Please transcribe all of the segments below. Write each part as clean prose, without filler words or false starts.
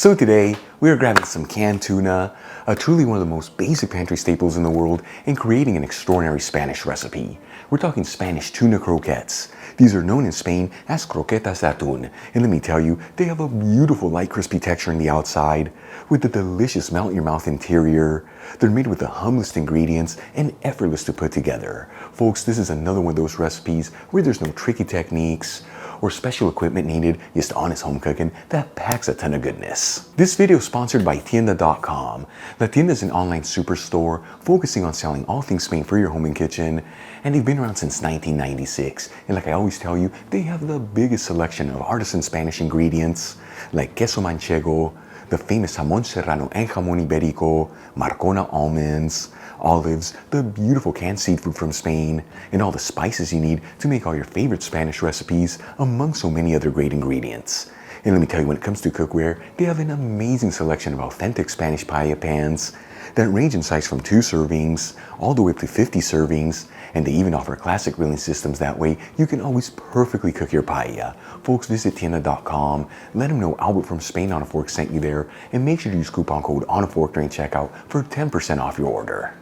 So today, we are grabbing some canned tuna, truly one of the most basic pantry staples in the world, and creating an extraordinary Spanish recipe. We're talking Spanish tuna croquettes. These are known in Spain as croquetas de atún, and let me tell you, they have a beautiful light crispy texture on the outside, with a delicious melt-in-your-mouth interior. They're made with the humblest ingredients and effortless to put together. Folks, this is another one of those recipes where there's no tricky techniques or special equipment needed, just honest home cooking that packs a ton of goodness. This video is sponsored by Tienda.com. La Tienda is an online superstore focusing on selling all things Spain for your home and kitchen, and they've been around since 1996. And like I always tell you, they have the biggest selection of artisan Spanish ingredients like queso manchego, the famous jamón serrano and jamón ibérico, Marcona almonds, olives, the beautiful canned seafood from Spain, and all the spices you need to make all your favorite Spanish recipes, among so many other great ingredients. And let me tell you, when it comes to cookware, they have an amazing selection of authentic Spanish paella pans that range in size from 2 servings all the way up to 50 servings, and they even offer classic grilling systems. That way you can always perfectly cook your paella. Folks, visit Tienda.com, let them know Albert from Spain on a Fork sent you there, and make sure to use coupon code on a Fork during checkout for 10% off your order.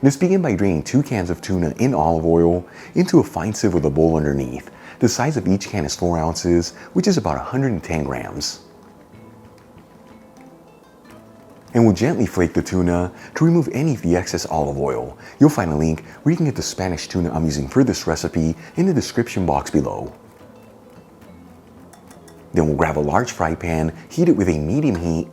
Let's begin by draining 2 cans of tuna in olive oil into a fine sieve with a bowl underneath. The size of each can is 4 ounces, which is about 110 grams. And we'll gently flake the tuna to remove any of the excess olive oil. You'll find a link where you can get the Spanish tuna I'm using for this recipe in the description box below. Then we'll grab a large fry pan, heat it with a medium heat,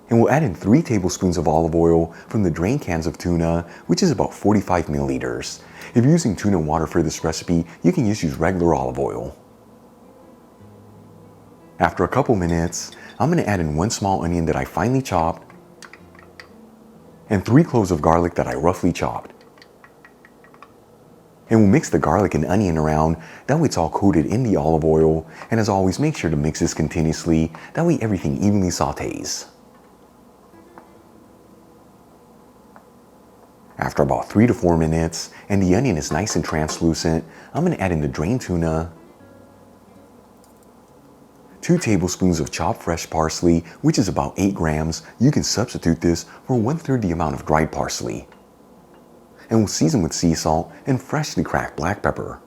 and we'll add in 3 tablespoons of olive oil from the drained cans of tuna, which is about 45 milliliters. If you're using tuna and water for this recipe, you can just use regular olive oil. After a couple minutes, I'm going to add in 1 small onion that I finely chopped and 3 cloves of garlic that I roughly chopped. And we'll mix the garlic and onion around, that way it's all coated in the olive oil, and as always, make sure to mix this continuously, that way everything evenly sautés. After about 3 to 4 minutes, and the onion is nice and translucent, I'm going to add in the drained tuna, 2 tablespoons of chopped fresh parsley, which is about 8 grams. You can substitute this for 1/3 the amount of dried parsley. And we'll season with sea salt and freshly cracked black pepper.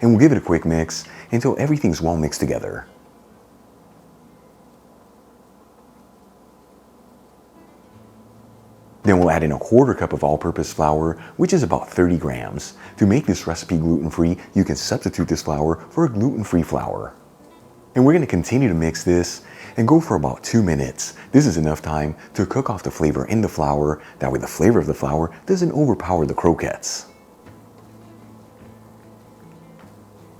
And we'll give it a quick mix until everything's well mixed together. Then we'll add in a 1/4 cup of all-purpose flour, which is about 30 grams. To make this recipe gluten-free, you can substitute this flour for a gluten-free flour. And we're going to continue to mix this and go for about 2 minutes. This is enough time to cook off the flavor in the flour. That way the flavor of the flour doesn't overpower the croquettes.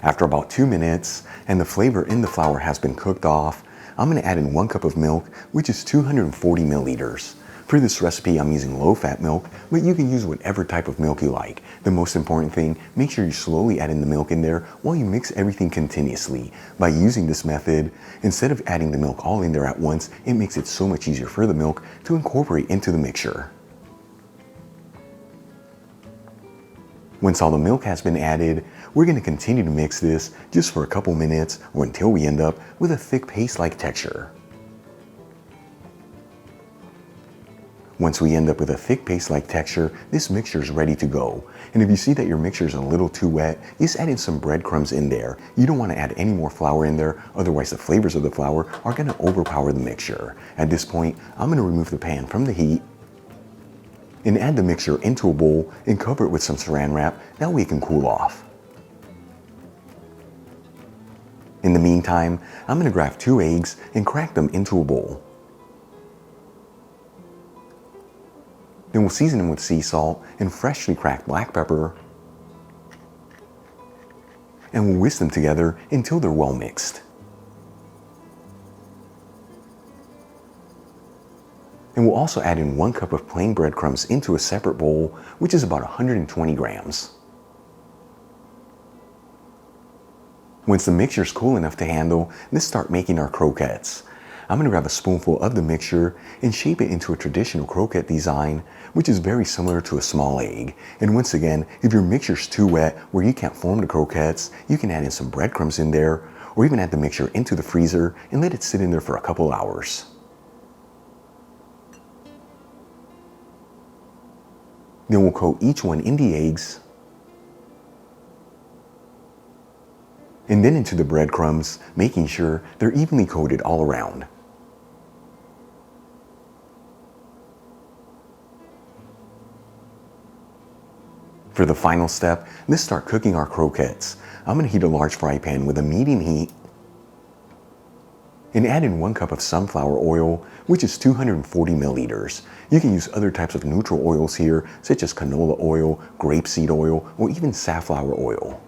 After about 2 minutes and the flavor in the flour has been cooked off, I'm going to add in 1 cup of milk, which is 240 milliliters. For this recipe, I'm using low-fat milk, but you can use whatever type of milk you like. The most important thing, make sure you slowly add in the milk in there while you mix everything continuously. By using this method, instead of adding the milk all in there at once, it makes it so much easier for the milk to incorporate into the mixture. Once all the milk has been added, we're going to continue to mix this just for a couple minutes or until we end up with a thick paste-like texture. Once we end up with a thick paste-like texture, this mixture is ready to go. And if you see that your mixture is a little too wet, just add in some breadcrumbs in there. You don't want to add any more flour in there, otherwise the flavors of the flour are going to overpower the mixture. At this point, I'm going to remove the pan from the heat and add the mixture into a bowl and cover it with some saran wrap, that way it can cool off. In the meantime, I'm going to grab 2 eggs and crack them into a bowl. Then we'll season them with sea salt and freshly cracked black pepper, and we'll whisk them together until they're well mixed. And we'll also add in 1 cup of plain breadcrumbs into a separate bowl, which is about 120 grams. Once the mixture is cool enough to handle, let's start making our croquettes. I'm going to grab a spoonful of the mixture and shape it into a traditional croquette design, which is very similar to a small egg. And once again, if your mixture's too wet where you can't form the croquettes, you can add in some breadcrumbs in there, or even add the mixture into the freezer and let it sit in there for a couple hours. Then we'll coat each one in the eggs, and then into the breadcrumbs, making sure they're evenly coated all around. For the final step, let's start cooking our croquettes. I'm going to heat a large fry pan with a medium heat and add in 1 cup of sunflower oil, which is 240 milliliters. You can use other types of neutral oils here, such as canola oil, grapeseed oil, or even safflower oil.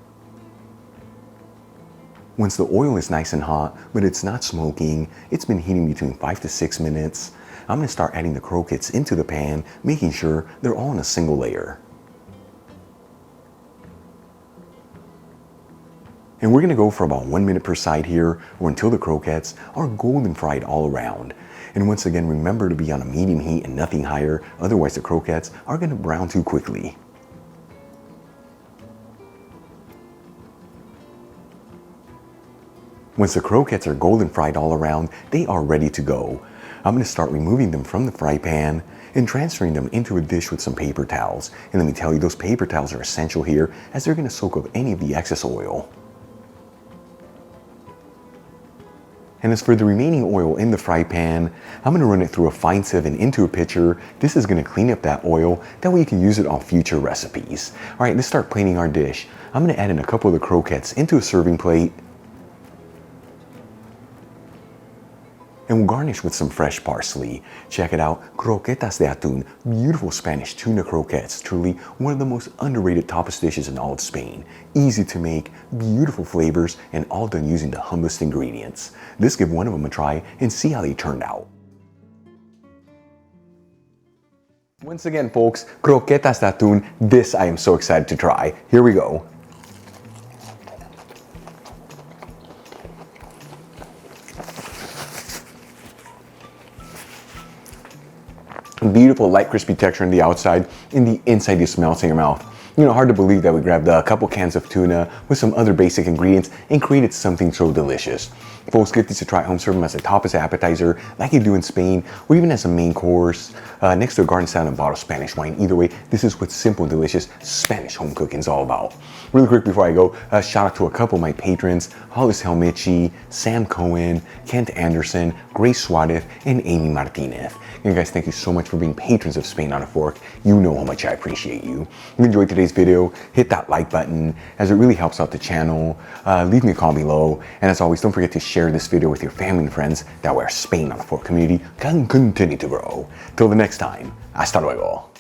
Once the oil is nice and hot, but it's not smoking, it's been heating between 5 to 6 minutes, I'm going to start adding the croquettes into the pan, making sure they're all in a single layer. And we're going to go for about 1 minute per side here, or until the croquettes are golden fried all around. And once again, remember to be on a medium heat and nothing higher, otherwise the croquettes are going to brown too quickly. Once the croquettes are golden fried all around, they are ready to go. I'm going to start removing them from the fry pan and transferring them into a dish with some paper towels. And let me tell you, those paper towels are essential here as they're going to soak up any of the excess oil. And as for the remaining oil in the fry pan, I'm going to run it through a fine sieve and into a pitcher. This is going to clean up that oil, that way you can use it on future recipes. Alright, let's start plating our dish. I'm going to add in a couple of the croquettes into a serving plate, and we'll garnish with some fresh parsley. Check it out, Croquetas de Atun, beautiful Spanish tuna croquettes, truly one of the most underrated tapas dishes in all of Spain. Easy to make, beautiful flavors, and all done using the humblest ingredients. Let's give one of them a try and see how they turned out. Once again folks, Croquetas de Atun, this I am so excited to try. Here we go. Beautiful light crispy texture on the outside, and the inside just melts in your mouth. You know, hard to believe that we grabbed a couple cans of tuna with some other basic ingredients and created something so delicious. Folks, give these a try at home, serve them as a tapas appetizer like you do in Spain, or even as a main course, next to a garden salad and a bottle of Spanish wine. Either way, this is what simple and delicious Spanish home cooking is all about. Really quick before I go, shout out to a couple of my patrons, Hollis Helmichi, Sam Cohen, Kent Anderson, Grace Suarez, and Amy Martinez. And guys, thank you so much for being patrons of Spain on a Fork. You know how much I appreciate you. If you enjoyed today's video, hit that like button as it really helps out the channel. Leave me a comment below. And as always, don't forget to share this video with your family and friends. That way our Spain on a Fork community can continue to grow. Till the next time, hasta luego.